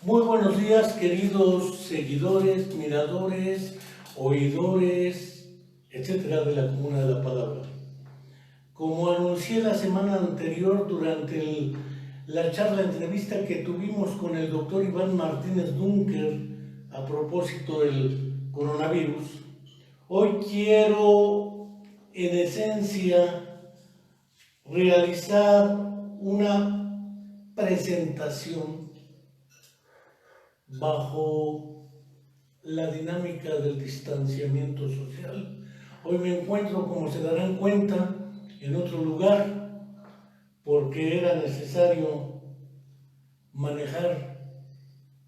Muy buenos días, queridos seguidores, miradores, oidores, etcétera, de la Comuna de la Palabra. Como anuncié la semana anterior durante la entrevista que tuvimos con el doctor Iván Martínez Dunker a propósito del coronavirus, hoy quiero, en esencia, realizar una presentación bajo la dinámica del distanciamiento social. Hoy me encuentro, como se darán cuenta, en otro lugar, porque era necesario manejar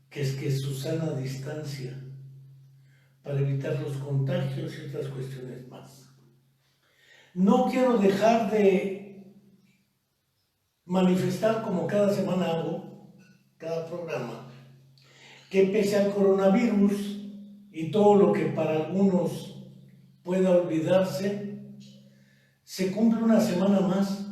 que su sana distancia para evitar los contagios y otras cuestiones más. No quiero dejar de manifestar, como cada semana hago, cada programa, que pese al coronavirus y todo lo que para algunos pueda olvidarse, se cumple una semana más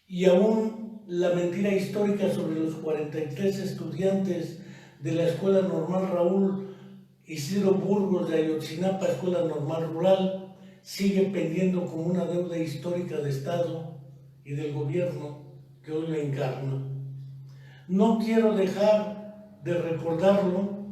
y aún la mentira histórica sobre los 43 estudiantes de la Escuela Normal Raúl Isidro Burgos de Ayotzinapa, Escuela Normal Rural, sigue pendiendo como una deuda histórica de Estado y del gobierno que hoy la encarna. No quiero dejar de recordarlo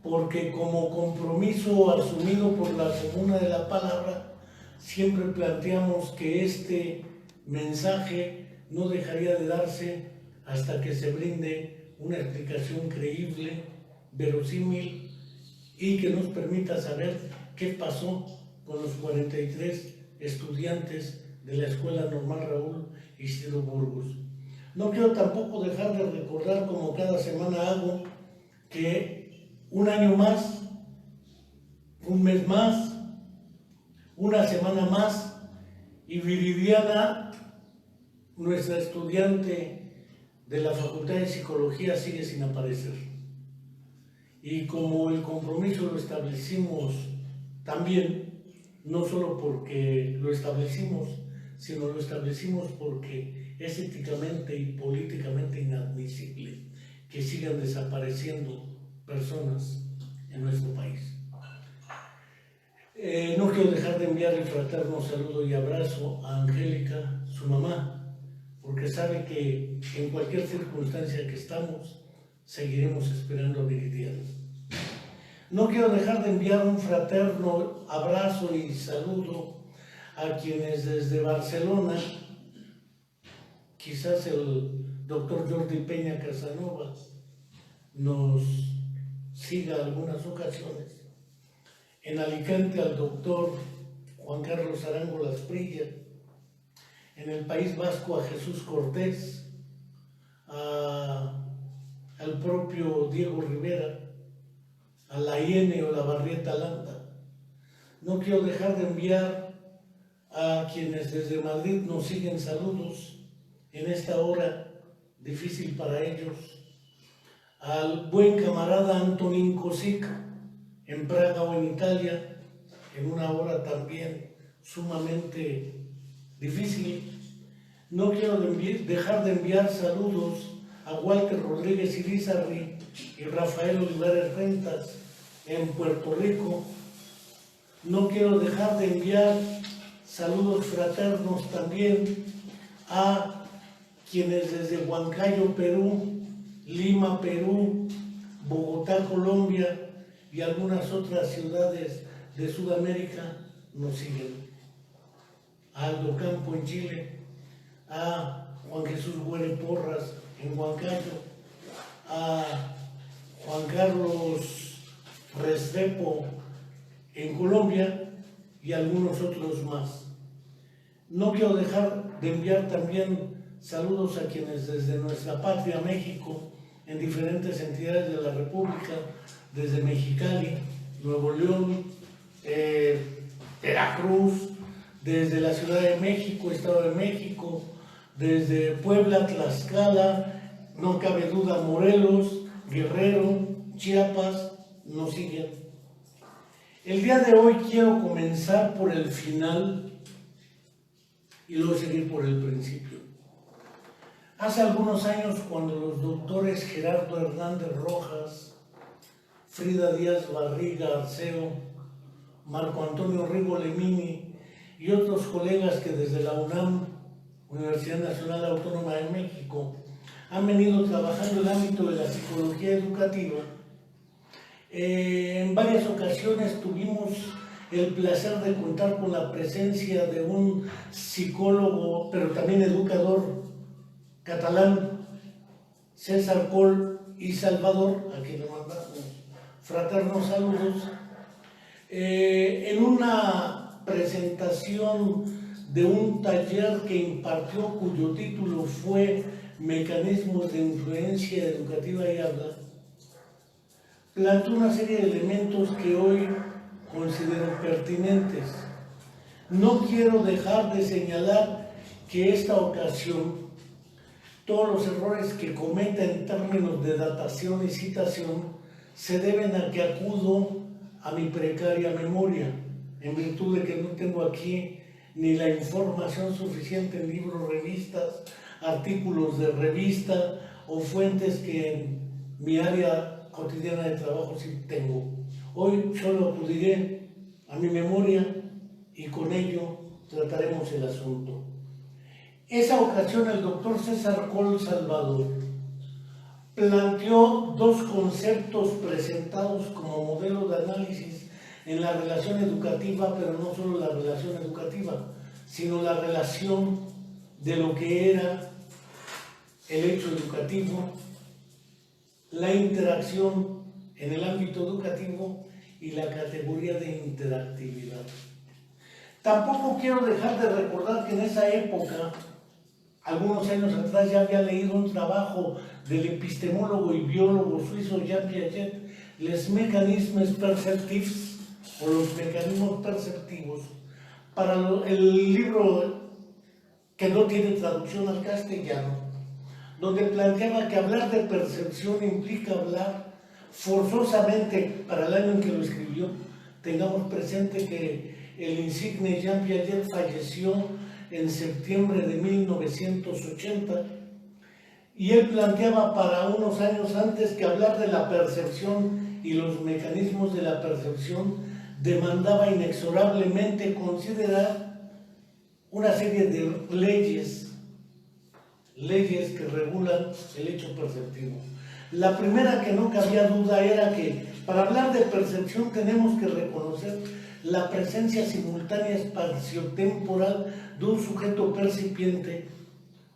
porque como compromiso asumido por la Comuna de la Palabra, siempre planteamos que este mensaje no dejaría de darse hasta que se brinde una explicación creíble, verosímil y que nos permita saber qué pasó con los 43 estudiantes de la Escuela Normal Raúl Isidro Burgos. No quiero tampoco dejar de recordar, como cada semana hago, que un año más, un mes más, una semana más, y Viridiana, nuestra estudiante de la Facultad de Psicología, sigue sin aparecer. Y como el compromiso lo establecimos también, no solo porque lo establecimos, sino lo establecimos porque es éticamente y políticamente inadmisible que sigan desapareciendo personas en nuestro país. No quiero dejar de enviar el fraterno saludo y abrazo a Angélica, su mamá, porque sabe que en cualquier circunstancia que estamos, seguiremos esperando a Viridiana. No quiero dejar de enviar un fraterno abrazo y saludo a quienes desde Barcelona, quizás el doctor Jordi Peña Casanova nos siga algunas ocasiones, en Alicante al doctor Juan Carlos Arango Lasprilla, en el País Vasco a Jesús Cortés, al propio Diego Rivera, a la Iene o la Barrieta Landa. No quiero dejar de enviar a quienes desde Madrid nos siguen saludos en esta hora difícil para ellos, al buen camarada Antonín Kosic en Praga o en Italia, en una hora también sumamente difícil. No quiero dejar de enviar saludos a Walter Rodríguez Irizarry y Rafael Olivares Rentas en Puerto Rico. No quiero dejar de enviar saludos fraternos también a quienes desde Huancayo, Perú, Lima, Perú, Bogotá, Colombia y algunas otras ciudades de Sudamérica nos siguen. A Aldo Campo en Chile, a Juan Jesús Güere Porras en Huancayo, a Juan Carlos Restrepo en Colombia y algunos otros más. No quiero dejar de enviar también saludos a quienes desde nuestra patria, México, en diferentes entidades de la República, desde Mexicali, Nuevo León, Veracruz, desde la Ciudad de México, Estado de México, desde Puebla, Tlaxcala, no cabe duda, Morelos, Guerrero, Chiapas, nos siguen. El día de hoy quiero comenzar por el final y luego seguir por el principio. Hace algunos años, cuando los doctores Gerardo Hernández Rojas, Frida Díaz Barriga Arceo, Marco Antonio Rigo Lemini y otros colegas que desde la UNAM, Universidad Nacional Autónoma de México, han venido trabajando en el ámbito de la psicología educativa, en varias ocasiones tuvimos el placer de contar con la presencia de un psicólogo, pero también educador catalán, César Coll y Salvador, a quien le mandamos fraternos saludos, en una presentación de un taller que impartió, cuyo título fue Mecanismos de Influencia Educativa y Habla, planteó una serie de elementos que hoy considero pertinentes. No quiero dejar de señalar que esta ocasión, todos los errores que cometa en términos de datación y citación se deben a que acudo a mi precaria memoria, en virtud de que no tengo aquí ni la información suficiente en libros, revistas, artículos de revista o fuentes que en mi área cotidiana de trabajo sí tengo. Hoy solo acudiré a mi memoria y con ello trataremos el asunto. Esa ocasión el doctor César Coll Salvador planteó dos conceptos presentados como modelo de análisis en la relación educativa, pero no solo la relación educativa, sino la relación de lo que era el hecho educativo, la interacción en el ámbito educativo y la categoría de interactividad. Tampoco quiero dejar de recordar que en esa época, algunos años atrás, ya había leído un trabajo del epistemólogo y biólogo suizo Jean Piaget, Les Mécanismes Perceptifs, o los mecanismos perceptivos, para el libro que no tiene traducción al castellano, donde planteaba que hablar de percepción implica hablar forzosamente, para el año en que lo escribió. Tengamos presente que el insigne Jean Piaget falleció en septiembre de 1980, y él planteaba para unos años antes que hablar de la percepción y los mecanismos de la percepción demandaba inexorablemente considerar una serie de leyes que regulan el hecho perceptivo. La primera, que no cabía duda, era que para hablar de percepción tenemos que reconocer la presencia simultánea espaciotemporal de un sujeto percipiente,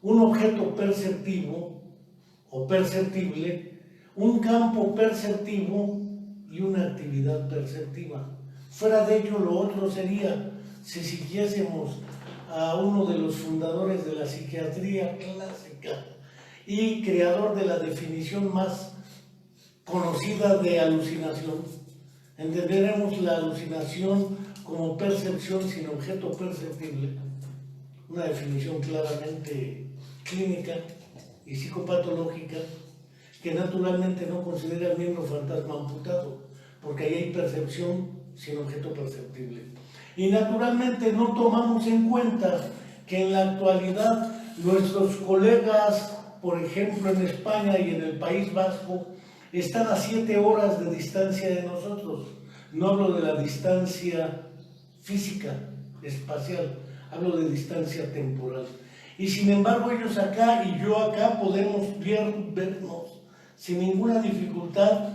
un objeto perceptivo o perceptible, un campo perceptivo y una actividad perceptiva. Fuera de ello, lo otro sería, si siguiésemos a uno de los fundadores de la psiquiatría clásica y creador de la definición más conocida de alucinación, entenderemos la alucinación como percepción sin objeto perceptible, una definición claramente clínica y psicopatológica, que naturalmente no considera el miembro fantasma amputado, porque ahí hay percepción sin objeto perceptible. Y naturalmente no tomamos en cuenta que en la actualidad nuestros colegas, por ejemplo en España y en el País Vasco, están a 7 horas de distancia de nosotros. No hablo de la distancia física, espacial, hablo de distancia temporal. Y sin embargo ellos acá y yo acá podemos vernos sin ninguna dificultad,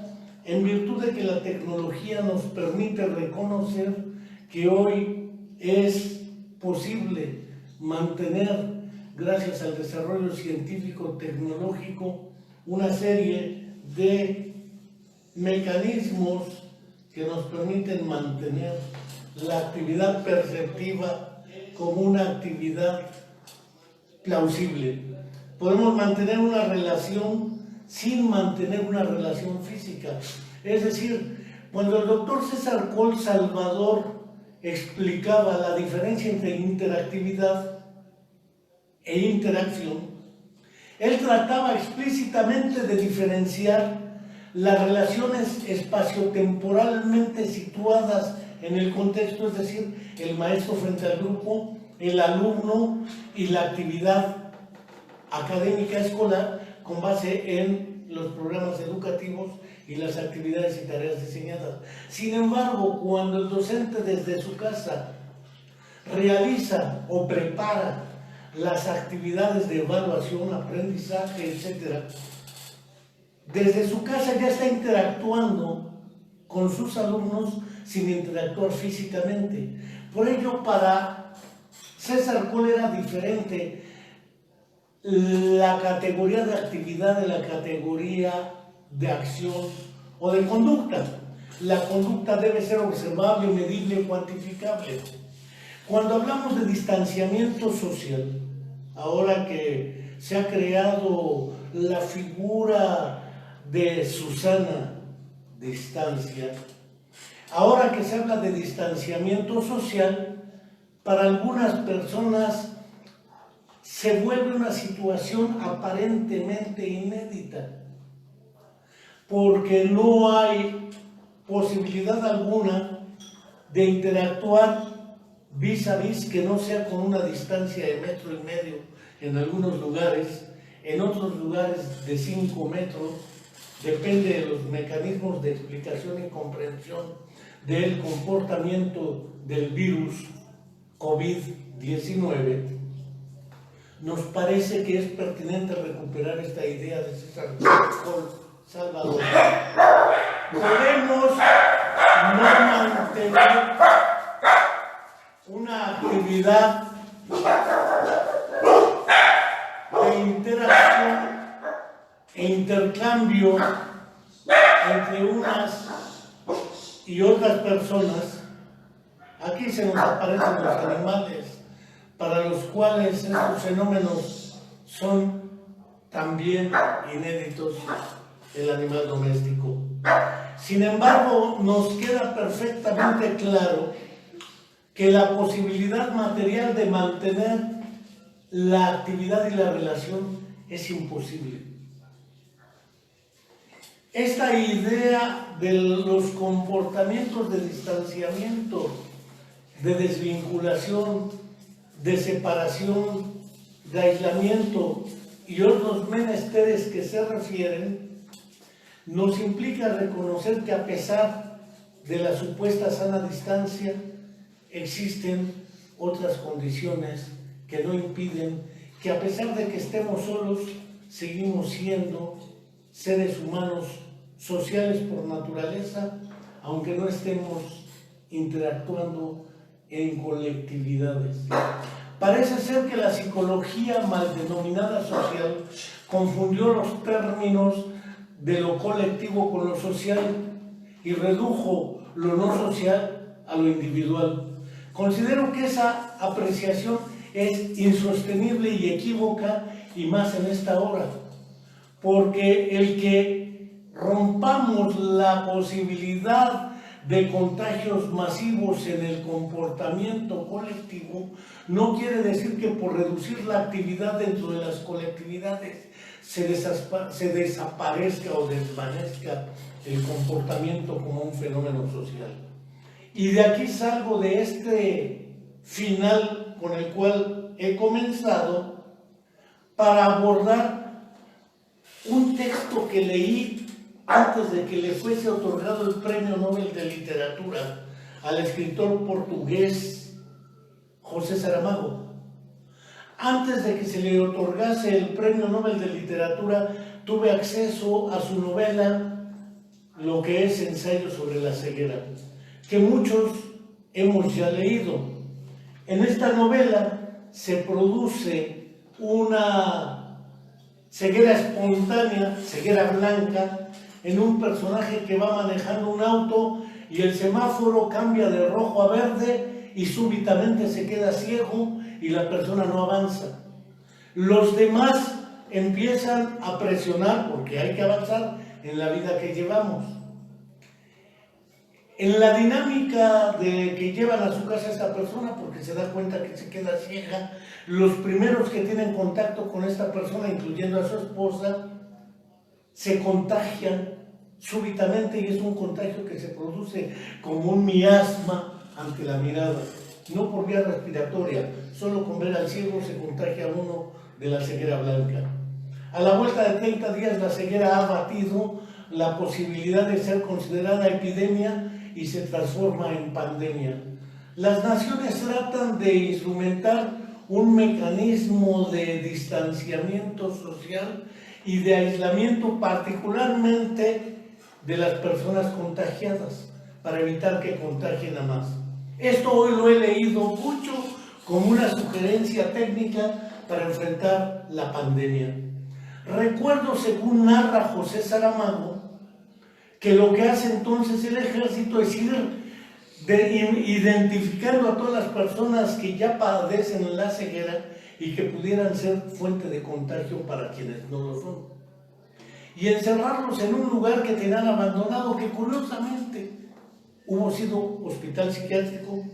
en virtud de que la tecnología nos permite reconocer que hoy es posible mantener, gracias al desarrollo científico-tecnológico, una serie de mecanismos que nos permiten mantener la actividad perceptiva como una actividad plausible. Podemos mantener una relación sin mantener una relación física. Es decir, cuando el doctor César Coll Salvador explicaba la diferencia entre interactividad e interacción, él trataba explícitamente de diferenciar las relaciones espaciotemporalmente situadas en el contexto, es decir, el maestro frente al grupo, el alumno y la actividad académica escolar con base en los programas educativos y las actividades y tareas diseñadas. Sin embargo, cuando el docente desde su casa realiza o prepara las actividades de evaluación, aprendizaje, etc., desde su casa ya está interactuando con sus alumnos sin interactuar físicamente. Por ello, para César Coll era diferente la categoría de actividad de la categoría de acción o de conducta. La conducta debe ser observable, medible, cuantificable. Cuando hablamos de distanciamiento social, ahora que se ha creado la figura de Susana Distancia, ahora que se habla de distanciamiento social, para algunas personas se vuelve una situación aparentemente inédita, porque no hay posibilidad alguna de interactuar vis a vis que no sea con una distancia de 1,5 metros en algunos lugares, en otros lugares de 5 metros, depende de los mecanismos de explicación y comprensión del comportamiento del virus COVID-19. Nos parece que es pertinente recuperar esta idea de César Coll Salvador. Podemos no mantener una actividad de interacción e intercambio entre unas y otras personas. Aquí se nos aparecen los animales, para los cuales estos fenómenos son también inéditos, el animal doméstico. Sin embargo, nos queda perfectamente claro que la posibilidad material de mantener la actividad y la relación es imposible. Esta idea de los comportamientos de distanciamiento, de desvinculación, de separación, de aislamiento y otros menesteres que se refieren, nos implica reconocer que a pesar de la supuesta sana distancia, existen otras condiciones que no impiden que, a pesar de que estemos solos, seguimos siendo seres humanos sociales por naturaleza, aunque no estemos interactuando en colectividades. Parece ser que la psicología mal denominada social confundió los términos de lo colectivo con lo social y redujo lo no social a lo individual. Considero que esa apreciación es insostenible y equívoca, y más en esta hora, porque el que rompamos la posibilidad de contagios masivos en el comportamiento colectivo no quiere decir que por reducir la actividad dentro de las colectividades se desaparezca o desvanezca el comportamiento como un fenómeno social. Y de aquí salgo de este final con el cual he comenzado para abordar un texto que leí antes de que le fuese otorgado el Premio Nobel de Literatura al escritor portugués José Saramago. Antes de que se le otorgase el Premio Nobel de Literatura, tuve acceso a su novela, lo que es Ensayo sobre la ceguera, que muchos hemos ya leído. En esta novela se produce una ceguera espontánea, ceguera blanca, en un personaje que va manejando un auto y el semáforo cambia de rojo a verde y súbitamente se queda ciego y la persona no avanza. Los demás empiezan a presionar porque hay que avanzar en la vida que llevamos. En la dinámica de que llevan a su casa a esta persona, porque se da cuenta que se queda ciega, los primeros que tienen contacto con esta persona, incluyendo a su esposa, se contagian súbitamente, y es un contagio que se produce como un miasma ante la mirada, no por vía respiratoria, solo con ver al ciego se contagia uno de la ceguera blanca. A la vuelta de 30 días, la ceguera ha batido la posibilidad de ser considerada epidemia y se transforma en pandemia. Las naciones tratan de instrumentar un mecanismo de distanciamiento social y de aislamiento, particularmente de las personas contagiadas, para evitar que contagien a más. Esto hoy lo he leído mucho como una sugerencia técnica para enfrentar la pandemia. Recuerdo, según narra José Saramago, que lo que hace entonces el ejército es ir identificando a todas las personas que ya padecen la ceguera y que pudieran ser fuente de contagio para quienes no lo son, y encerrarlos en un lugar que tenían abandonado, que curiosamente hubo sido hospital psiquiátrico,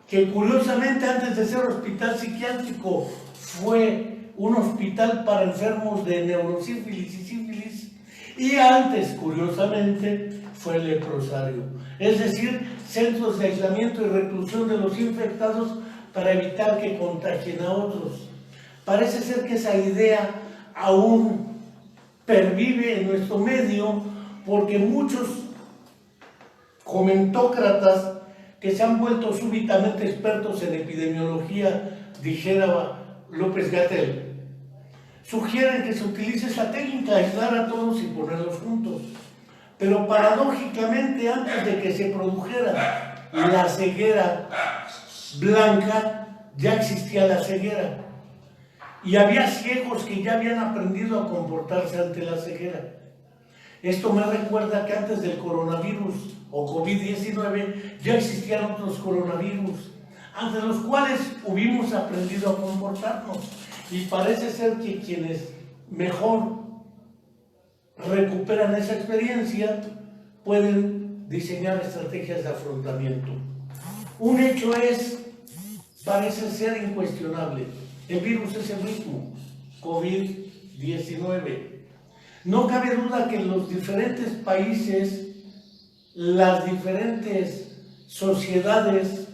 que curiosamente antes de ser hospital psiquiátrico fue un hospital para enfermos de neurosífilis y sífilis, y antes, curiosamente, fue el leprosario. Es decir, centros de aislamiento y reclusión de los infectados para evitar que contagien a otros. Parece ser que esa idea aún pervive en nuestro medio, porque muchos comentócratas que se han vuelto súbitamente expertos en epidemiología, dijera López-Gatell, sugieren que se utilice esa técnica, aislar a todos y ponerlos juntos. Pero paradójicamente, antes de que se produjera la ceguera blanca, ya existía la ceguera. Y había ciegos que ya habían aprendido a comportarse ante la ceguera. Esto me recuerda que antes del coronavirus o COVID-19 ya existían otros coronavirus, ante los cuales hubimos aprendido a comportarnos. Y parece ser que quienes mejor recuperan esa experiencia pueden diseñar estrategias de afrontamiento. Un hecho parece ser incuestionable: el virus es el mismo, COVID-19. No cabe duda que en los diferentes países, las diferentes sociedades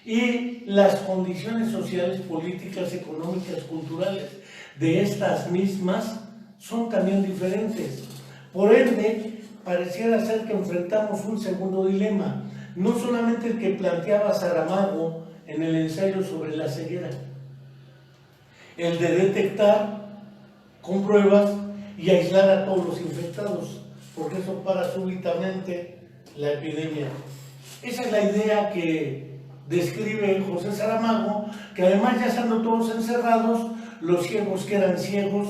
y las condiciones sociales, políticas, económicas, culturales de estas mismas son también diferentes. Por ende, pareciera ser que enfrentamos un segundo dilema, no solamente el que planteaba Saramago en el ensayo sobre la ceguera, el de detectar con pruebas y aislar a todos los infectados, porque eso para súbitamente la epidemia. Esa es la idea que describe José Saramago, que además ya estando todos encerrados, los ciegos que eran ciegos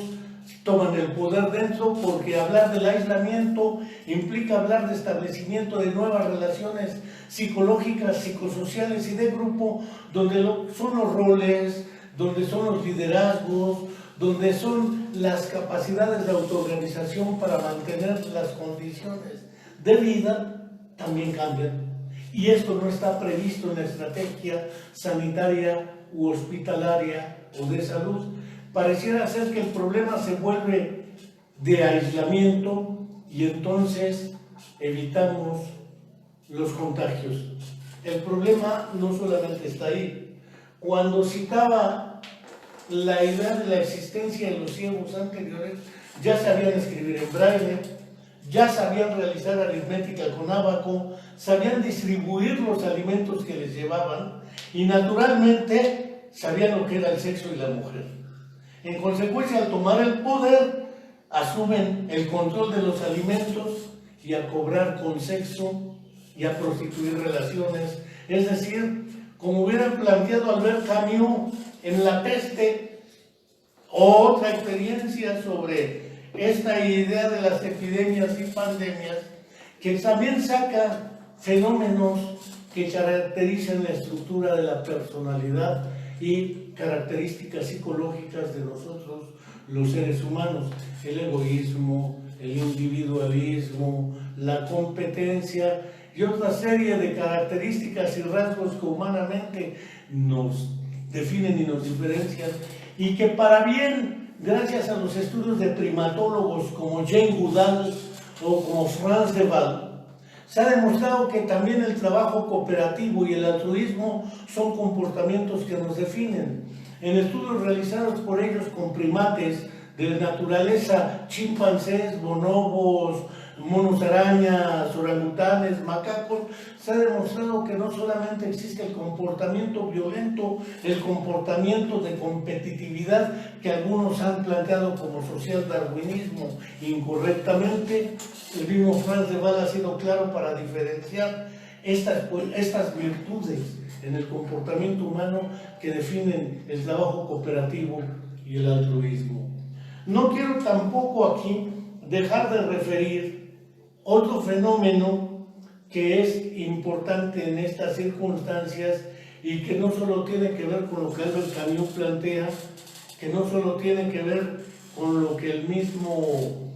toman el poder dentro, porque hablar del aislamiento implica hablar de establecimiento de nuevas relaciones psicológicas, psicosociales y de grupo, donde son los roles, donde son los liderazgos, donde son las capacidades de autoorganización para mantener las condiciones de vida, también cambian. Y esto no está previsto en la estrategia sanitaria u hospitalaria o de salud. Pareciera ser que el problema se vuelve de aislamiento y entonces evitamos los contagios. El problema no solamente está ahí. Cuando citaba la idea de la existencia de los ciegos anteriores, ya sabían escribir en braille, ya sabían realizar aritmética con ábaco, sabían distribuir los alimentos que les llevaban y naturalmente sabían lo que era el sexo y la mujer. En consecuencia, al tomar el poder, asumen el control de los alimentos y a cobrar con sexo y a prostituir relaciones. Es decir, como hubiera planteado Albert Camus en La Peste, otra experiencia sobre esta idea de las epidemias y pandemias, que también saca fenómenos que caracterizan la estructura de la personalidad y características psicológicas de nosotros, los seres humanos: el egoísmo, el individualismo, la competencia y otra serie de características y rasgos que humanamente nos definen y nos diferencian, y que para bien, gracias a los estudios de primatólogos como Jane Goodall o como Franz de Waal, se ha demostrado que también el trabajo cooperativo y el altruismo son comportamientos que nos definen. en estudios realizados por ellos con primates de naturaleza, chimpancés, bonobos, monos arañas, orangutanes, macacos, se ha demostrado que no solamente existe el comportamiento violento, el comportamiento de competitividad que algunos han planteado como social darwinismo incorrectamente. El mismo Franz de Waal ha sido claro para diferenciar estas virtudes en el comportamiento humano que definen el trabajo cooperativo y el altruismo. No quiero tampoco aquí dejar de referir otro fenómeno que es importante en estas circunstancias y que no solo tiene que ver con lo que Albert Camus plantea, que no solo tiene que ver con lo que el mismo,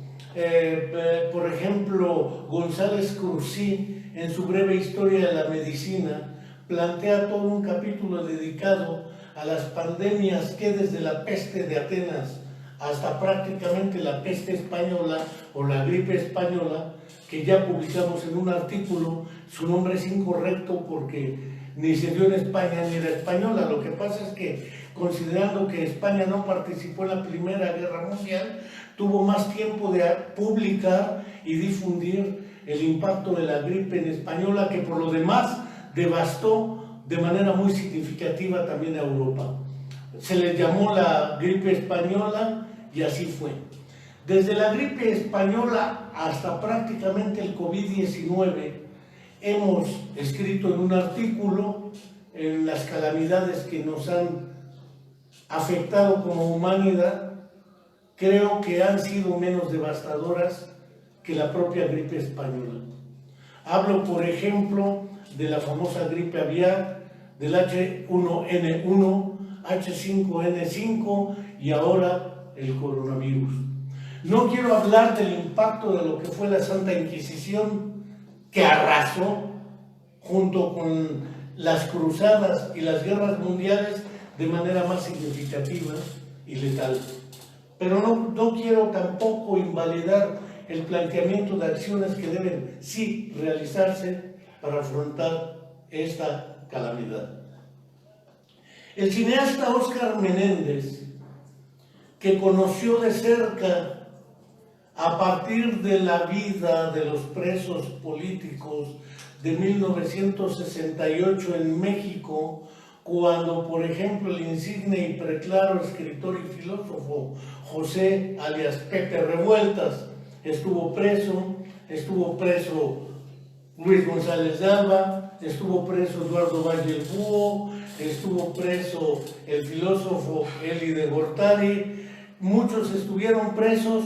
por ejemplo, González Curcí, en su breve historia de la medicina, plantea todo un capítulo dedicado a las pandemias que desde la peste de Atenas hasta prácticamente la peste española o la gripe española, que ya publicamos en un artículo. Su nombre es incorrecto porque ni se dio en España ni era española. Lo que pasa es que, considerando que España no participó en la Primera Guerra Mundial, tuvo más tiempo de publicar y difundir el impacto de la gripe en española, que por lo demás devastó de manera muy significativa también a Europa. Se le llamó la gripe española y así fue. Desde la gripe española hasta prácticamente el COVID-19 hemos escrito en un artículo en las calamidades que nos han afectado como humanidad. Creo que han sido menos devastadoras que la propia gripe española. Hablo, por ejemplo, de la famosa gripe aviar, del H1N1, H5N5 y ahora el coronavirus. No quiero hablar del impacto de lo que fue la Santa Inquisición, que arrasó junto con las cruzadas y las guerras mundiales de manera más significativa y letal. Pero no quiero tampoco invalidar el planteamiento de acciones que deben sí realizarse para afrontar esta calamidad. El cineasta Óscar Menéndez, que conoció de cerca a partir de la vida de los presos políticos de 1968 en México, cuando, por ejemplo, el insigne y preclaro escritor y filósofo José, alias Pepe Revueltas, estuvo preso Luis González de Alba, estuvo preso Eduardo Valle el Búho, estuvo preso el filósofo Eli de Gortari, muchos estuvieron presos,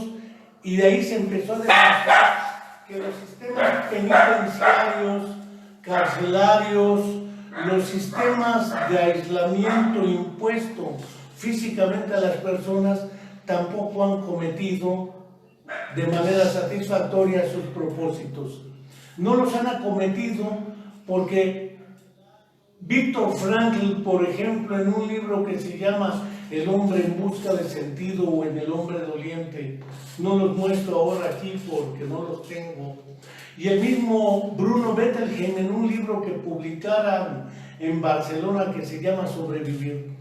y de ahí se empezó a demostrar que los sistemas penitenciarios, carcelarios, los sistemas de aislamiento impuesto físicamente a las personas tampoco han cometido de manera satisfactoria sus propósitos. No los han acometido porque Víctor Frankl, por ejemplo, en un libro que se llama El hombre en busca de sentido o en El hombre doliente, no los muestro ahora aquí porque no los tengo, y el mismo Bruno Bettelheim en un libro que publicaran en Barcelona que se llama Sobrevivir,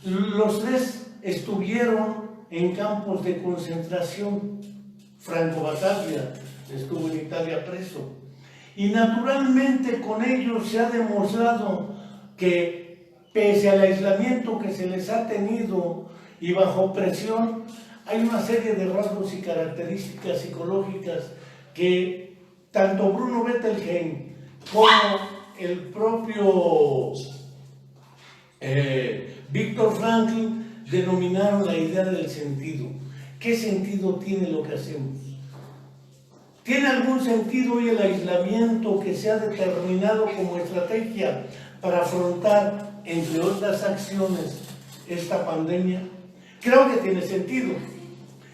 los tres estuvieron en campos de concentración. Franco Bataglia estuvo en Italia preso, y naturalmente con ellos se ha demostrado que pese al aislamiento que se les ha tenido y bajo presión, hay una serie de rasgos y características psicológicas que tanto Bruno Bettelheim como el propio Víctor Frankl denominaron la idea del sentido. ¿Qué sentido tiene lo que hacemos? ¿Tiene algún sentido hoy el aislamiento que se ha determinado como estrategia para afrontar, entre otras acciones, esta pandemia? Creo que tiene sentido.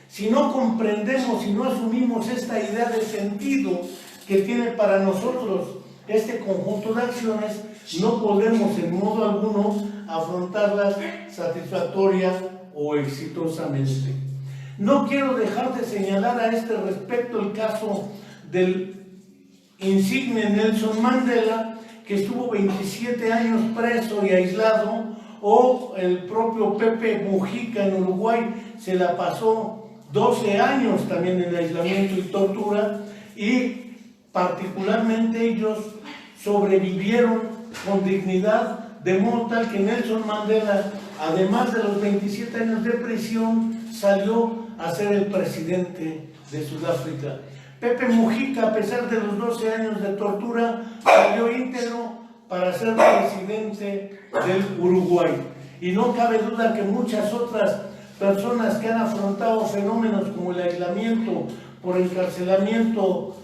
Si no comprendemos, si no asumimos esta idea de sentido que tiene para nosotros este conjunto de acciones, no podemos en modo alguno afrontarlas satisfactoria o exitosamente. No quiero dejar de señalar a este respecto el caso del insigne Nelson Mandela, que estuvo 27 años preso y aislado, o el propio Pepe Mujica en Uruguay se la pasó 12 años también en aislamiento y tortura, y particularmente ellos sobrevivieron con dignidad, de modo tal que Nelson Mandela, además de los 27 años de prisión, salió a ser el presidente de Sudáfrica. Pepe Mujica, a pesar de los 12 años de tortura, salió íntegro para ser presidente del Uruguay. Y no cabe duda que muchas otras personas que han afrontado fenómenos como el aislamiento por encarcelamiento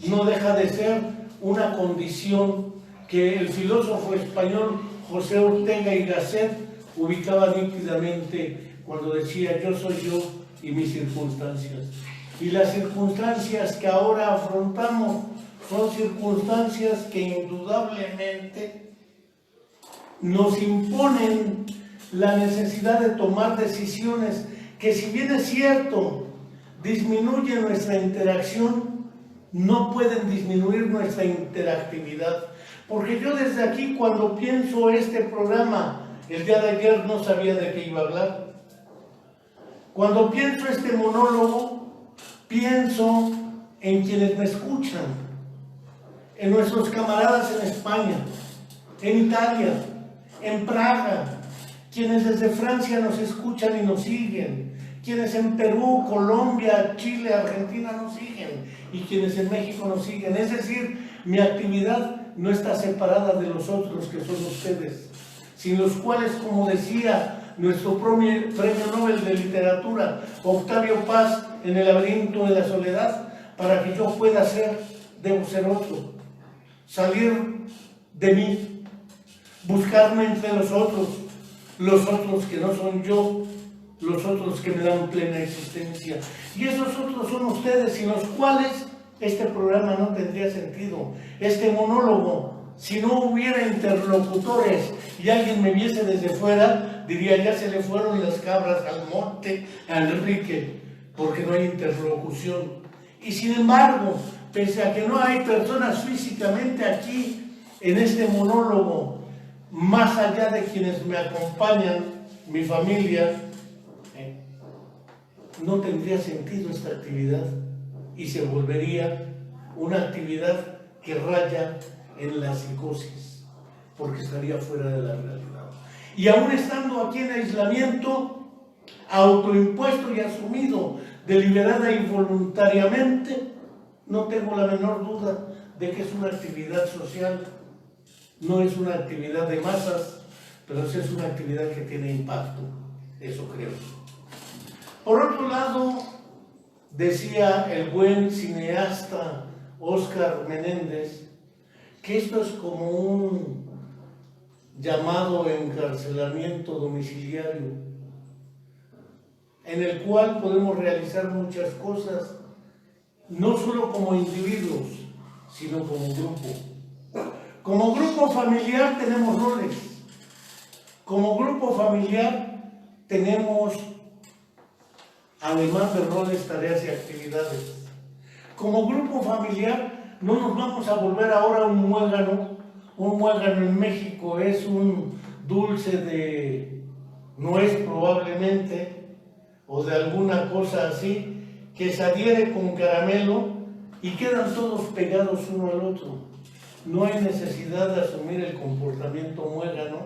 no deja de ser una condición que el filósofo español José Ortega y Gasset ubicaba nítidamente cuando decía: yo soy yo y mis circunstancias. Y las circunstancias que ahora afrontamos son circunstancias que indudablemente nos imponen la necesidad de tomar decisiones que, si bien es cierto, disminuyen nuestra interacción, no pueden disminuir nuestra interactividad. Porque yo desde aquí, cuando pienso este programa, el día de ayer no sabía de qué iba a hablar. Cuando pienso este monólogo, pienso en quienes me escuchan, en nuestros camaradas en España, en Italia, en Praga, quienes desde Francia nos escuchan y nos siguen, quienes en Perú, Colombia, Chile, Argentina nos siguen, y quienes en México nos siguen. Es decir, mi actividad no está separada de los otros, que son ustedes, sin los cuales, como decía nuestro premio Nobel de Literatura, Octavio Paz, en El laberinto de la soledad, para que yo pueda ser, debo ser otro, salir de mí, buscarme entre los otros que no son yo, los otros que me dan plena existencia. Y esos otros son ustedes, sin los cuales este programa no tendría sentido. Este monólogo, si no hubiera interlocutores y alguien me viese desde fuera, diría: ya se le fueron las cabras al monte a Enrique, porque no hay interlocución. Y sin embargo, pese a que no hay personas físicamente aquí en este monólogo, más allá de quienes me acompañan, mi familia, no tendría sentido esta actividad y se volvería una actividad que raya en la psicosis, porque estaría fuera de la realidad. Y aún estando aquí en aislamiento, autoimpuesto y asumido deliberada y voluntariamente, no tengo la menor duda de que es una actividad social, no es una actividad de masas, pero sí es una actividad que tiene impacto, eso creo. Por otro lado, decía el buen cineasta Óscar Menéndez que esto es como un llamado encarcelamiento domiciliario, en el cual podemos realizar muchas cosas, no solo como individuos, sino como grupo. Como grupo familiar tenemos roles. Como grupo familiar tenemos, además de roles, tareas y actividades. Como grupo familiar no nos vamos a volver ahora un muégano. Un muégano en México es un dulce de nuez probablemente, o de alguna cosa así, que se adhiere con caramelo y quedan todos pegados uno al otro. No hay necesidad de asumir el comportamiento muégano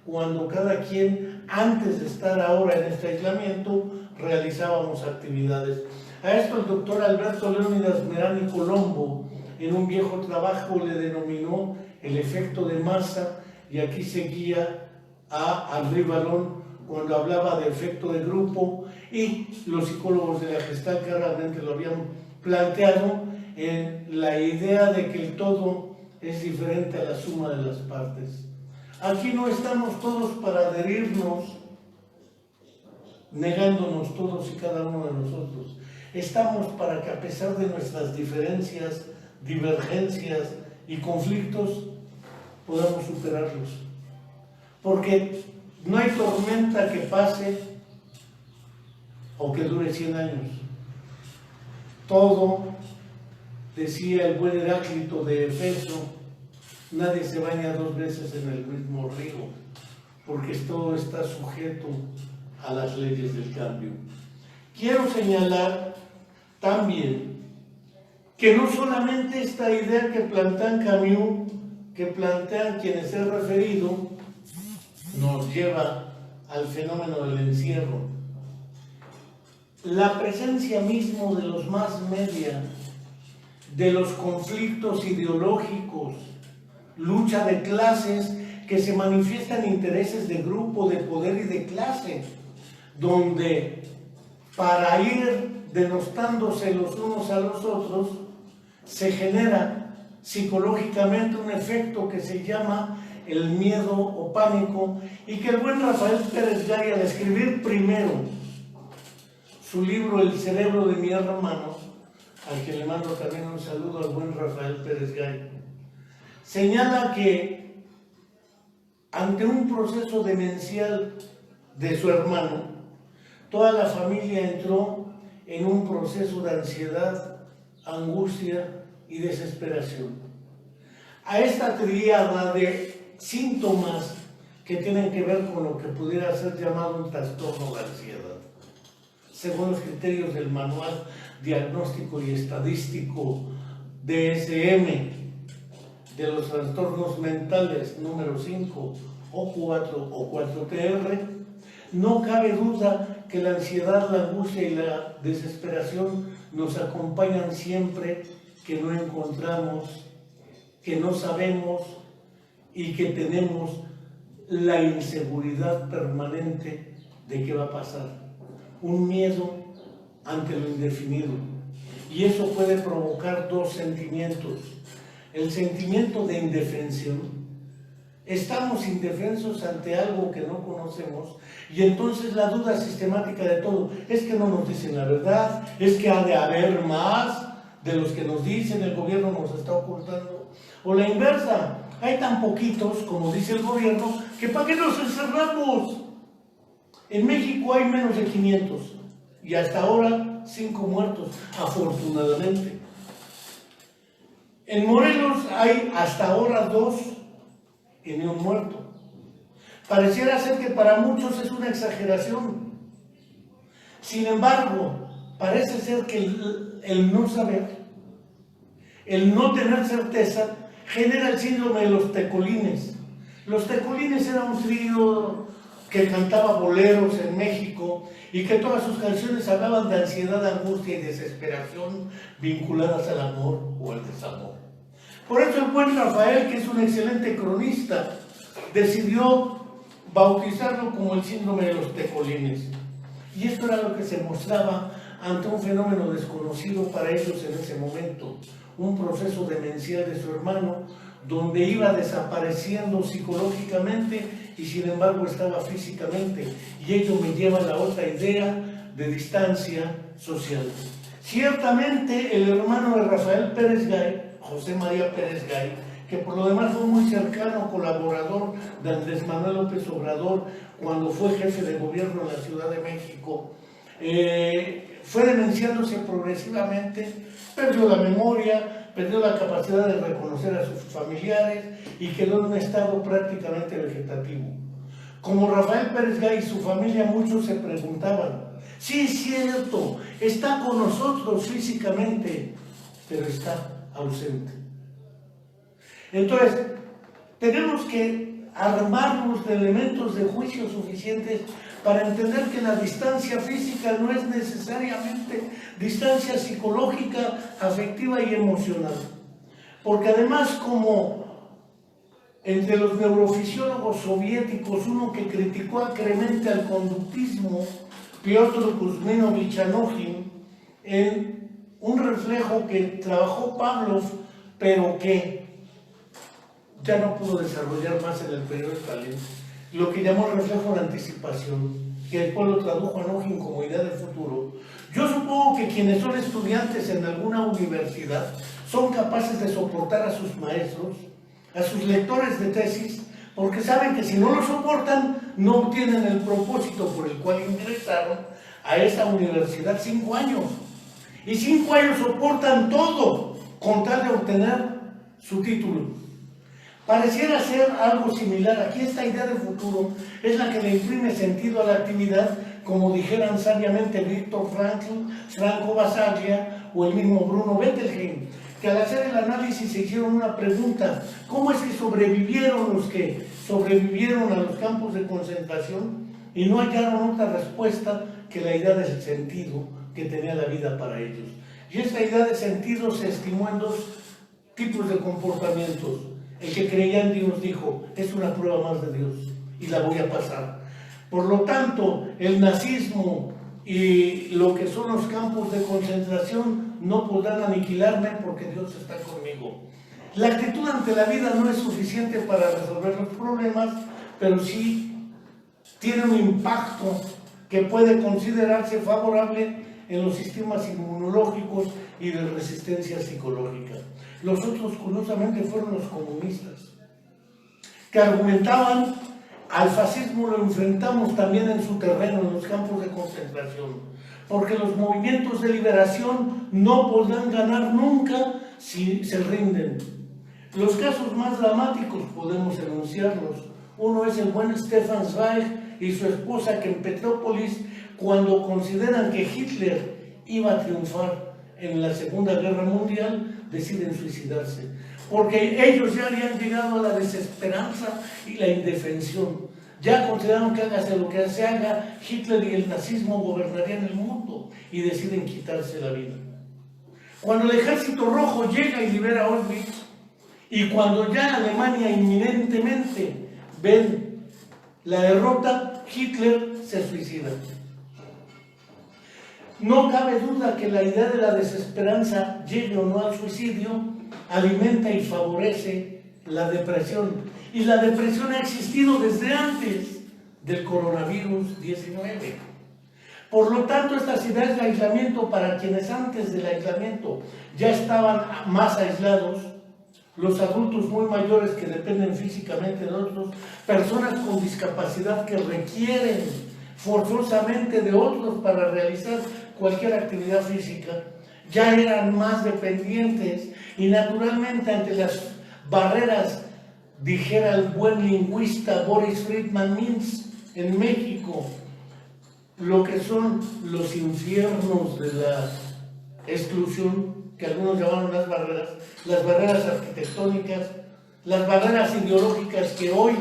cuando cada quien, antes de estar ahora en este aislamiento, realizábamos actividades. A esto el doctor Alberto Leónidas Merani Colombo, en un viejo trabajo, le denominó el efecto de masa, y aquí seguía a Henri Vallon cuando hablaba de efecto de grupo, y los psicólogos de la Gestalt que realmente lo habían planteado en la idea de que el todo es diferente a la suma de las partes. Aquí no estamos todos para adherirnos, negándonos todos y cada uno de nosotros. Estamos para que, a pesar de nuestras diferencias, divergencias y conflictos, podamos superarlos. Porque no hay tormenta que pase o que dure 100 años. Todo, decía el buen Heráclito de Efeso, nadie se baña 2 veces en el mismo río. porque todo está sujeto a las leyes del cambio. Quiero señalar también que no solamente esta idea que plantean Camus, que plantean quienes he referido, nos lleva al fenómeno del encierro. La presencia mismo de los más media, de los conflictos ideológicos, lucha de clases que se manifiestan intereses de grupo, de poder y de clase, donde para ir denostándose los unos a los otros, se genera psicológicamente un efecto que se llama el miedo o pánico, y que el buen Rafael Pérez Gay, al escribir primero su libro El cerebro de mi hermano, al que le mando también un saludo al buen Rafael Pérez Gay, señala que ante un proceso demencial de su hermano, toda la familia entró en un proceso de ansiedad, angustia y desesperación. A esta tríada de síntomas que tienen que ver con lo que pudiera ser llamado un trastorno de ansiedad, según los criterios del Manual Diagnóstico y Estadístico DSM de los trastornos mentales número 5 o 4 o 4TR, no cabe duda que la ansiedad, la angustia y la desesperación nos acompañan siempre que no encontramos, que no sabemos y que tenemos la inseguridad permanente de qué va a pasar. Un miedo ante lo indefinido. Y eso puede provocar dos sentimientos. El sentimiento de indefensión. Estamos indefensos ante algo que no conocemos, y entonces la duda sistemática de todo es que no nos dicen la verdad, es que ha de haber más de los que nos dicen, el gobierno nos está ocultando, o la inversa, hay tan poquitos, como dice el gobierno, que ¿para qué nos encerramos? En México hay menos de 500 y hasta ahora 5 muertos, afortunadamente. En Morelos hay hasta ahora 2 y ni un muerto. Pareciera ser que para muchos es una exageración. Sin embargo, parece ser que el no saber, el no tener certeza, genera el síndrome de los tecolines. Los tecolines eran un trío que cantaba boleros en México y que todas sus canciones hablaban de ansiedad, angustia y desesperación vinculadas al amor o al desamor. Por eso el buen Rafael, que es un excelente cronista, decidió bautizarlo como el síndrome de los tecolines. Y esto era lo que se mostraba ante un fenómeno desconocido para ellos en ese momento, un proceso demencial de su hermano, donde iba desapareciendo psicológicamente y sin embargo estaba físicamente. Y ello me lleva a la otra idea de distancia social. Ciertamente el hermano de Rafael Pérez Gay, José María Pérez Gay, que por lo demás fue muy cercano colaborador de Andrés Manuel López Obrador cuando fue jefe de gobierno en la Ciudad de México, fue demenciándose progresivamente, perdió la memoria, perdió la capacidad de reconocer a sus familiares y quedó en un estado prácticamente vegetativo. Como Rafael Pérez Gay y su familia, muchos se preguntaban, sí es cierto, está con nosotros físicamente, pero está ausente. Entonces, tenemos que armarnos de elementos de juicio suficientes para entender que la distancia física no es necesariamente distancia psicológica, afectiva y emocional. Porque además, como entre los neurofisiólogos soviéticos, uno que criticó acremente al conductismo, Piotr Kuzminovich Anokhin, en un reflejo que trabajó Pavlov, pero que ya no pudo desarrollar más en el periodo de Stalin, lo que llamó reflejo de anticipación, que después lo tradujo Anokhin como idea de futuro. Yo supongo que quienes son estudiantes en alguna universidad son capaces de soportar a sus maestros, a sus lectores de tesis, porque saben que si no lo soportan, no obtienen el propósito por el cual ingresaron a esa universidad 5 años. Y 5 años soportan todo con tal de obtener su título. Pareciera ser algo similar. Aquí esta idea de futuro es la que le imprime sentido a la actividad, como dijeran sabiamente Víctor Frankl, Franco Basaglia o el mismo Bruno Bettelheim, que al hacer el análisis se hicieron una pregunta: ¿cómo es que sobrevivieron los que sobrevivieron a los campos de concentración? Y no hallaron otra respuesta que la idea del sentido que tenía la vida para ellos. Y esta idea de sentido se estimó en dos tipos de comportamientos. El que creía en Dios dijo: es una prueba más de Dios y la voy a pasar. Por lo tanto, el nazismo y lo que son los campos de concentración no podrán aniquilarme porque Dios está conmigo. La actitud ante la vida no es suficiente para resolver los problemas, pero sí tiene un impacto que puede considerarse favorable en los sistemas inmunológicos y de resistencia psicológica. Los otros, curiosamente, fueron los comunistas, que argumentaban: al fascismo lo enfrentamos también en su terreno, en los campos de concentración, porque los movimientos de liberación no podrán ganar nunca si se rinden. Los casos más dramáticos podemos enunciarlos. Uno es el buen Stefan Zweig y su esposa, que en Petrópolis, cuando consideran que Hitler iba a triunfar en la Segunda Guerra Mundial, deciden suicidarse, porque ellos ya habían llegado a la desesperanza y la indefensión. Ya consideraron que hágase lo que se haga, Hitler y el nazismo gobernarían el mundo, y deciden quitarse la vida. Cuando el Ejército Rojo llega y libera Auschwitz, y cuando ya Alemania inminentemente ven la derrota, Hitler se suicida. No cabe duda que la idea de la desesperanza, llegue o no al suicidio, alimenta y favorece la depresión. Y la depresión ha existido desde antes del coronavirus 19. Por lo tanto, estas ideas de aislamiento, para quienes antes del aislamiento ya estaban más aislados, los adultos muy mayores que dependen físicamente de otros, personas con discapacidad que requieren forzosamente de otros para realizar cualquier actividad física, ya eran más dependientes, y naturalmente ante las barreras, dijera el buen lingüista Boris Friedman Mintz en México, lo que son los infiernos de la exclusión, que algunos llamaron las barreras arquitectónicas, las barreras ideológicas que hoy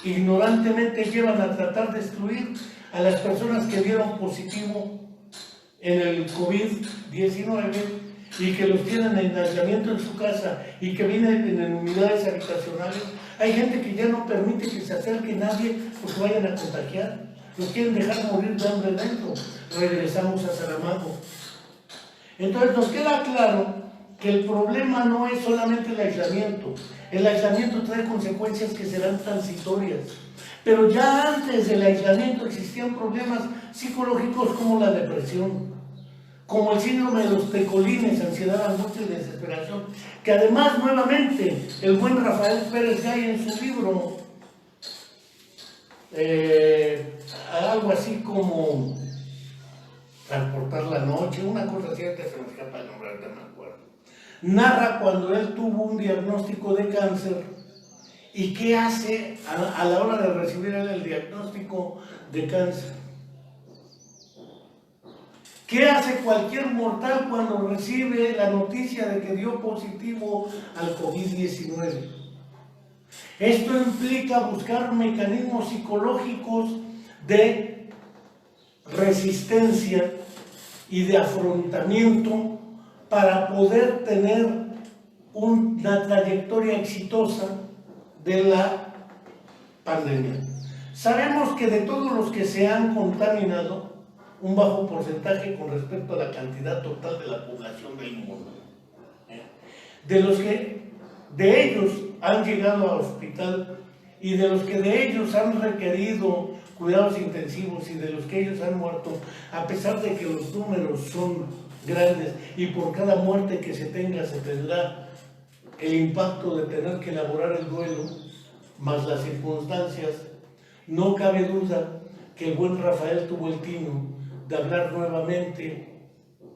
ignorantemente llevan a tratar de excluir a las personas que dieron positivo en el COVID-19 y que los tienen en aislamiento en su casa y que viven en unidades habitacionales. Hay gente que ya no permite que se acerque nadie porque vayan a contagiar. Los quieren dejar morir de hambre dentro. Regresamos a Saramago. Entonces nos queda claro que el problema no es solamente el aislamiento. El aislamiento trae consecuencias que serán transitorias. Pero ya antes del aislamiento existían problemas psicológicos como la depresión, como el síndrome de los tecolines, ansiedad, angustia y desesperación, que además, nuevamente, el buen Rafael Pérez Gay en su libro, algo así como Transportar la Noche, una cosa así que se me escapa el nombre, no me acuerdo, narra cuando él tuvo un diagnóstico de cáncer y qué hace a la hora de recibir el diagnóstico de cáncer. ¿Qué hace cualquier mortal cuando recibe la noticia de que dio positivo al COVID-19? Esto implica buscar mecanismos psicológicos de resistencia y de afrontamiento para poder tener una trayectoria exitosa de la pandemia. Sabemos que de todos los que se han contaminado, un bajo porcentaje con respecto a la cantidad total de la población del mundo, de los que de ellos han llegado al hospital y de los que de ellos han requerido cuidados intensivos y de los que ellos han muerto, a pesar de que los números son grandes y por cada muerte que se tenga se tendrá el impacto de tener que elaborar el duelo, más las circunstancias, no cabe duda que el buen Rafael tuvo el tino de hablar nuevamente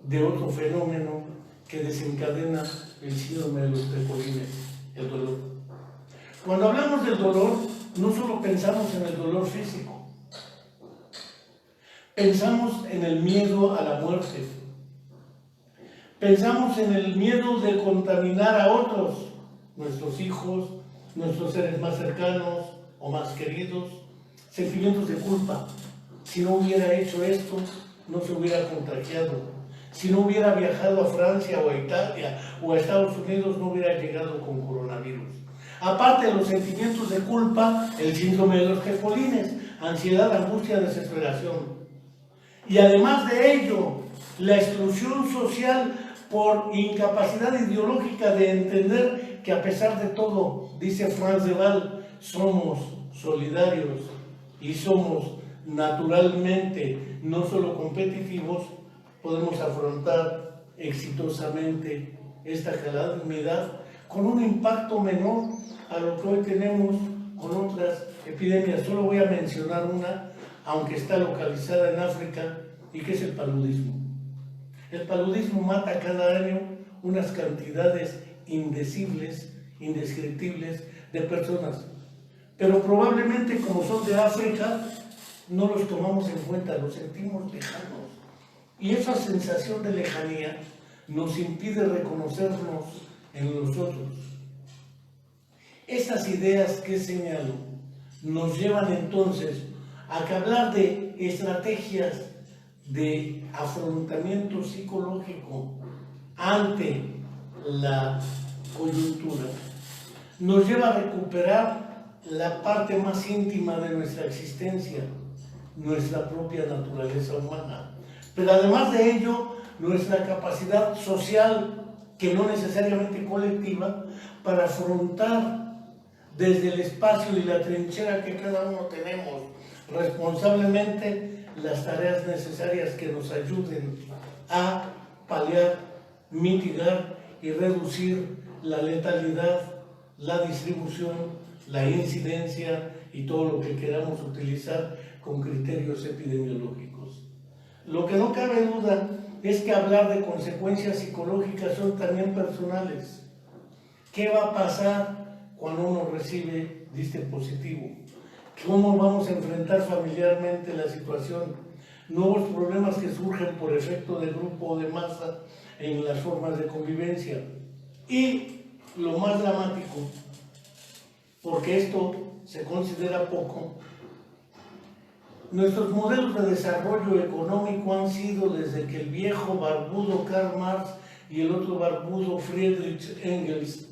de otro fenómeno que desencadena el síndrome de los tecolines, el dolor. Cuando hablamos del dolor, no solo pensamos en el dolor físico, pensamos en el miedo a la muerte, pensamos en el miedo de contaminar a otros, nuestros hijos, nuestros seres más cercanos o más queridos, sentimientos de culpa. Si no hubiera hecho esto, no se hubiera contagiado. Si no hubiera viajado a Francia o a Italia o a Estados Unidos, no hubiera llegado con coronavirus. Aparte de los sentimientos de culpa, el síndrome de los jefolines, ansiedad, angustia, desesperación. Y además de ello, la exclusión social por incapacidad ideológica de entender que a pesar de todo, dice Franz de Waal, somos solidarios y somos naturalmente no solo competitivos, podemos afrontar exitosamente esta calamidad con un impacto menor a lo que hoy tenemos con otras epidemias. Solo voy a mencionar una, aunque está localizada en África, y que es el paludismo. El paludismo mata cada año unas cantidades indecibles, indescriptibles de personas, pero probablemente como son de África, no los tomamos en cuenta, los sentimos lejanos. Y esa sensación de lejanía nos impide reconocernos en nosotros. Esas ideas que señalo nos llevan entonces a que hablar de estrategias de afrontamiento psicológico ante la coyuntura nos lleva a recuperar la parte más íntima de nuestra existencia, nuestra propia naturaleza humana. Pero además de ello, nuestra capacidad social, que no necesariamente colectiva, para afrontar desde el espacio y la trinchera que cada uno tenemos responsablemente las tareas necesarias que nos ayuden a paliar, mitigar y reducir la letalidad, la distribución, la incidencia y todo lo que queramos utilizar con criterios epidemiológicos. Lo que no cabe duda es que hablar de consecuencias psicológicas son también personales. ¿Qué va a pasar cuando uno recibe diste positivo? ¿Cómo vamos a enfrentar familiarmente la situación? Nuevos problemas que surgen por efecto de grupo o de masa en las formas de convivencia. Y lo más dramático, porque esto se considera poco, nuestros modelos de desarrollo económico han sido desde que el viejo barbudo Karl Marx y el otro barbudo Friedrich Engels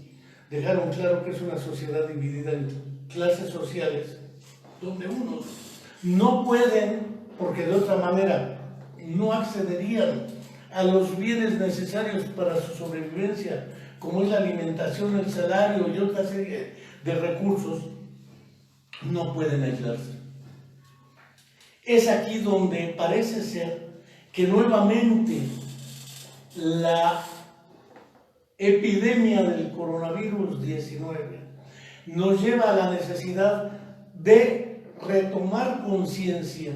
dejaron claro que es una sociedad dividida en clases sociales, donde unos no pueden, porque de otra manera no accederían a los bienes necesarios para su sobrevivencia, como es la alimentación, el salario y otra serie de recursos, no pueden aislarse. Es aquí donde parece ser que nuevamente la epidemia del coronavirus 19 nos lleva a la necesidad de retomar conciencia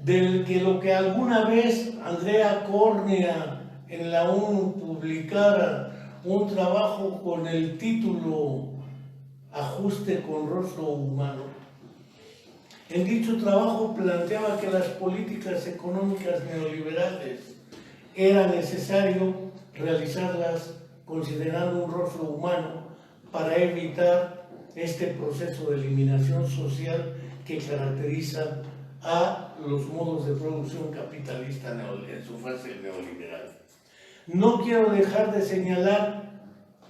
de que lo que alguna vez Andrea Cornea en la ONU publicara un trabajo con el título Ajuste con rostro humano. En dicho trabajo planteaba que las políticas económicas neoliberales era necesario realizarlas considerando un rostro humano para evitar este proceso de eliminación social que caracteriza a los modos de producción capitalista en su fase neoliberal. No quiero dejar de señalar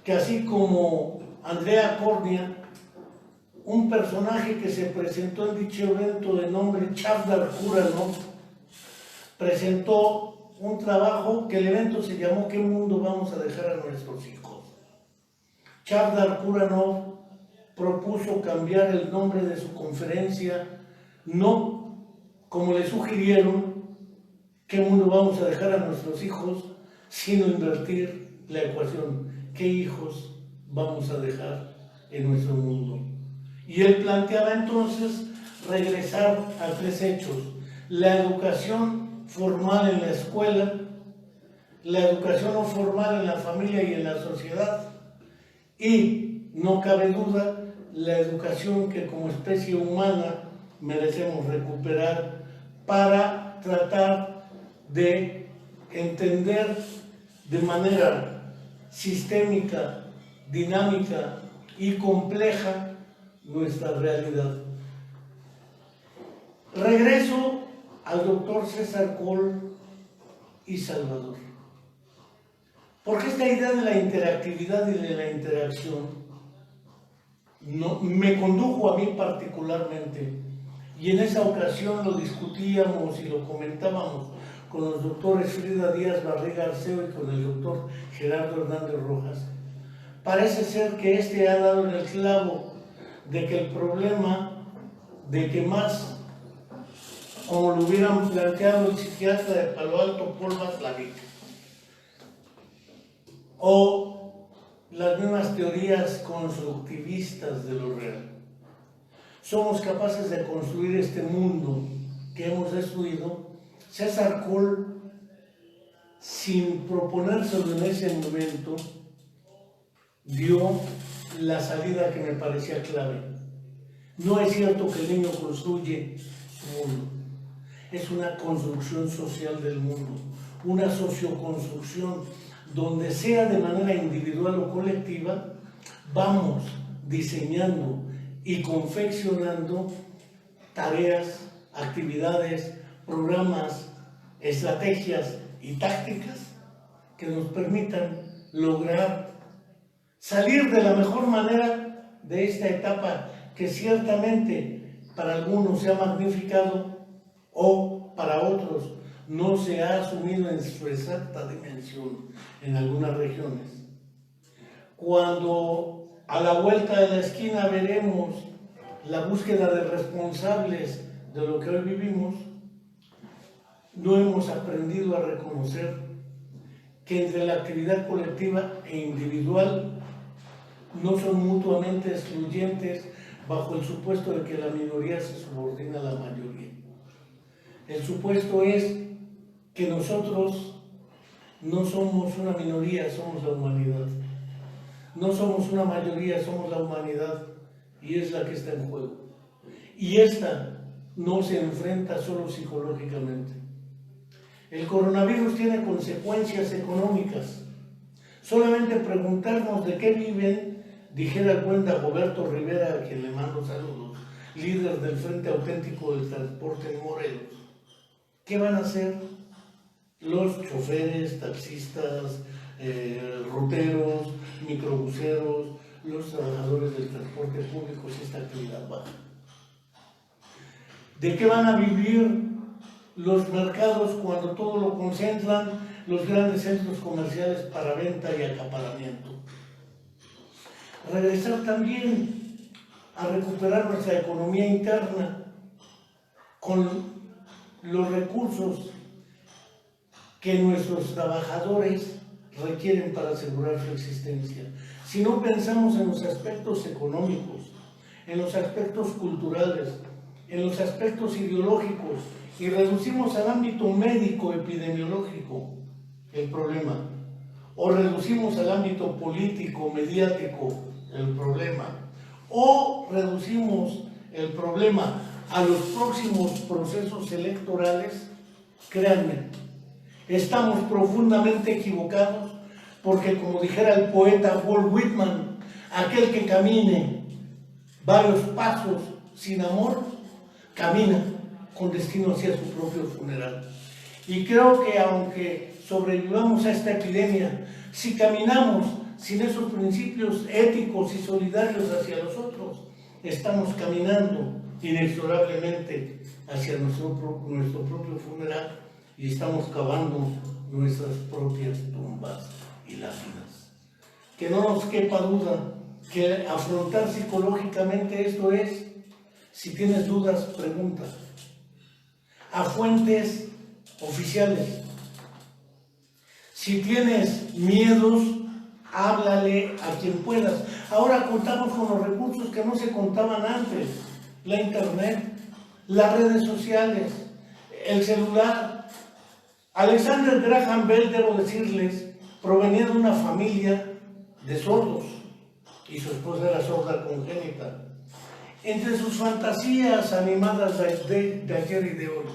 que así como Andrea Cornea, un personaje que se presentó en dicho evento de nombre Chavdar Kuranov, presentó un trabajo que el evento se llamó ¿Qué mundo vamos a dejar a nuestros hijos? Chavdar Kuranov propuso cambiar el nombre de su conferencia, no como le sugirieron, ¿qué mundo vamos a dejar a nuestros hijos?, sino invertir la ecuación, ¿qué hijos vamos a dejar en nuestro mundo? Y él planteaba entonces regresar a tres hechos: la educación formal en la escuela, la educación no formal en la familia y en la sociedad, y, no cabe duda, la educación que como especie humana merecemos recuperar para tratar de entender de manera sistémica, dinámica y compleja nuestra realidad. Regreso al doctor César Coll y Salvador, porque esta idea de la interactividad y de la interacción me condujo a mí particularmente, y en esa ocasión lo discutíamos y lo comentábamos con los doctores Frida Díaz Barriga Arceo y con el doctor Gerardo Hernández Rojas. Parece ser que este ha dado en el clavo de que el problema de que más, como lo hubieran planteado el psiquiatra de Palo Alto, Paul Watzlawick, o las mismas teorías constructivistas de lo real, somos capaces de construir este mundo que hemos destruido. César Coll, sin proponérselo en ese momento, dio la salida que me parecía clave. No es cierto que el niño construye su mundo, es una construcción social del mundo, una socioconstrucción donde sea de manera individual o colectiva, vamos diseñando y confeccionando tareas, actividades, programas, estrategias y tácticas que nos permitan lograr salir de la mejor manera de esta etapa que ciertamente para algunos se ha magnificado o para otros no se ha asumido en su exacta dimensión en algunas regiones. Cuando a la vuelta de la esquina veremos la búsqueda de responsables de lo que hoy vivimos, no hemos aprendido a reconocer que entre la actividad colectiva e individual no son mutuamente excluyentes bajo el supuesto de que la minoría se subordina a la mayoría. El supuesto es que nosotros no somos una minoría, somos la humanidad. No somos una mayoría, somos la humanidad, y es la que está en juego. Y esta no se enfrenta solo psicológicamente. El coronavirus tiene consecuencias económicas. Solamente preguntarnos de qué viven, dijera el buen Dagoberto Rivera, a quien le mando saludos, líder del Frente Auténtico del Transporte en Morelos. ¿Qué van a hacer los choferes, taxistas, ruteros, microbuseros, los trabajadores del transporte público si esta actividad baja? ¿De qué van a vivir los mercados cuando todo lo concentran los grandes centros comerciales para venta y acaparamiento? Regresar también a recuperar nuestra economía interna con los recursos que nuestros trabajadores requieren para asegurar su existencia. Si no pensamos en los aspectos económicos, en los aspectos culturales, en los aspectos ideológicos y reducimos al ámbito médico epidemiológico el problema, o reducimos al ámbito político mediático el problema, o reducimos el problema a los próximos procesos electorales, créanme, estamos profundamente equivocados, porque como dijera el poeta Walt Whitman, aquel que camine varios pasos sin amor, camina con destino hacia su propio funeral. Y creo que aunque sobrevivamos a esta epidemia, si caminamos sin esos principios éticos y solidarios hacia los otros, estamos caminando inexorablemente hacia nuestro propio funeral y estamos cavando nuestras propias tumbas y lápidas. Que no nos quepa duda que afrontar psicológicamente esto es, si tienes dudas, pregunta a fuentes oficiales. Si tienes miedos, háblale a quien puedas. Ahora contamos con los recursos que no se contaban antes: la internet, las redes sociales, el celular. Alexander Graham Bell, debo decirles, provenía de una familia de sordos y su esposa era sorda congénita. Entre sus fantasías animadas de ayer y de hoy,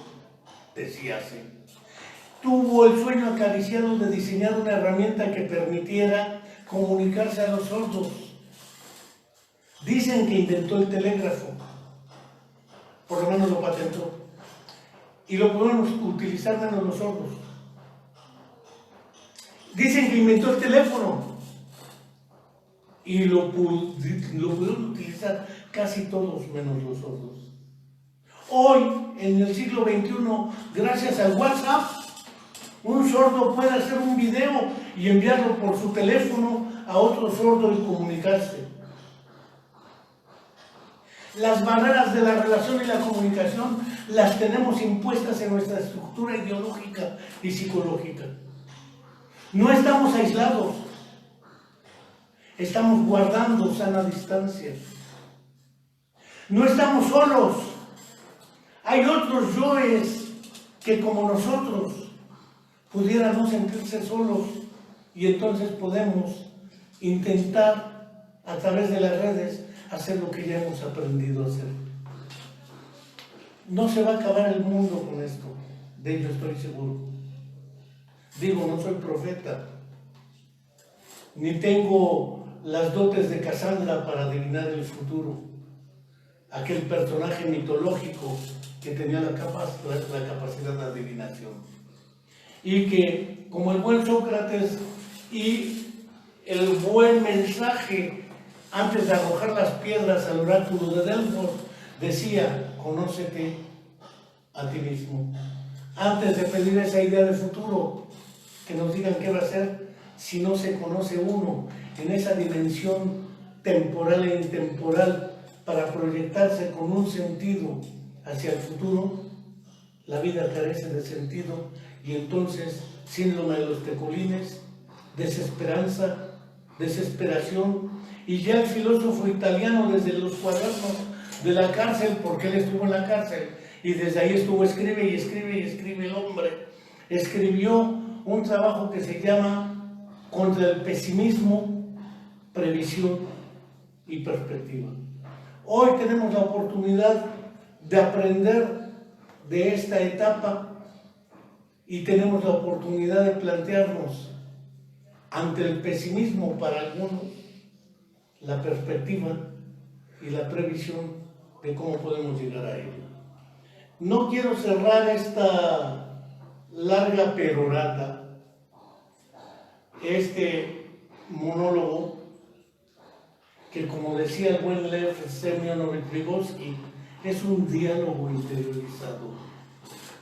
decía así, tuvo el sueño acariciado de diseñar una herramienta que permitiera comunicarse a los sordos. Dicen que inventó el telégrafo, por lo menos lo patentó, y lo podemos utilizar menos los sordos. Dicen que inventó el teléfono, y lo pudieron utilizar casi todos menos los sordos. Hoy, en el siglo XXI, gracias al WhatsApp, un sordo puede hacer un video y enviarlo por su teléfono a otro sordo y comunicarse. Las barreras de la relación y la comunicación las tenemos impuestas en nuestra estructura ideológica y psicológica. No estamos aislados, estamos guardando sana distancia. No estamos solos, hay otros yoes que como nosotros pudieran no sentirse solos, y entonces podemos intentar a través de las redes hacer lo que ya hemos aprendido a hacer. No se va a acabar el mundo con esto, de ello estoy seguro. Digo, no soy profeta, ni tengo las dotes de Casandra para adivinar el futuro, aquel personaje mitológico que tenía la capacidad de adivinación, y que, como el buen Sócrates y el buen mensaje antes de arrojar las piedras al oráculo de Delfos, decía: conócete a ti mismo. Antes de pedir esa idea de futuro, que nos digan qué va a ser, si no se conoce uno en esa dimensión temporal e intemporal para proyectarse con un sentido hacia el futuro, la vida carece de sentido, y entonces síndrome de los tecolines, desesperanza, desesperación. Y ya el filósofo italiano, desde los cuadernos de la cárcel, porque él estuvo en la cárcel, y desde ahí estuvo, escribe y escribe y escribe el hombre, escribió un trabajo que se llama Contra el pesimismo, previsión y perspectiva. Hoy tenemos la oportunidad de aprender de esta etapa, y tenemos la oportunidad de plantearnos ante el pesimismo para algunos la perspectiva y la previsión de cómo podemos llegar a ello. No quiero cerrar esta larga perorata, este monólogo, que, como decía el buen Lev Semyonovich Vygotsky, es un diálogo interiorizado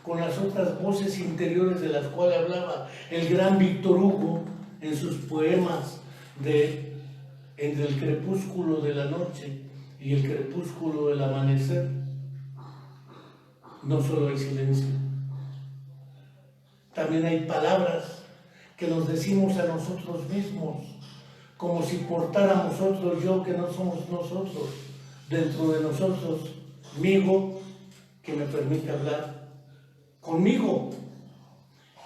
con las otras voces interiores de las cuales hablaba el gran Víctor Hugo en sus poemas de Entre el crepúsculo de la noche y el crepúsculo del amanecer. No solo hay silencio, también hay palabras que nos decimos a nosotros mismos, como si portáramos otro yo que no somos nosotros, dentro de nosotros, migo, que me permite hablar conmigo,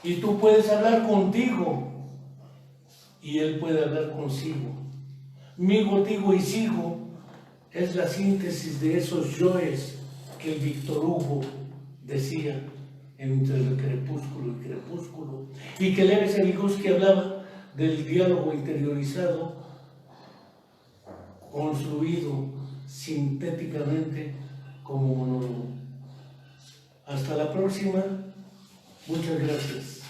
y tú puedes hablar contigo, y él puede hablar consigo. Migo, tigo y sigo es la síntesis de esos yoes que el Víctor Hugo decía entre el crepúsculo y crepúsculo, y que Lev Vygotsky hablaba del diálogo interiorizado, construido sintéticamente como monólogo. Hasta la próxima. Muchas gracias.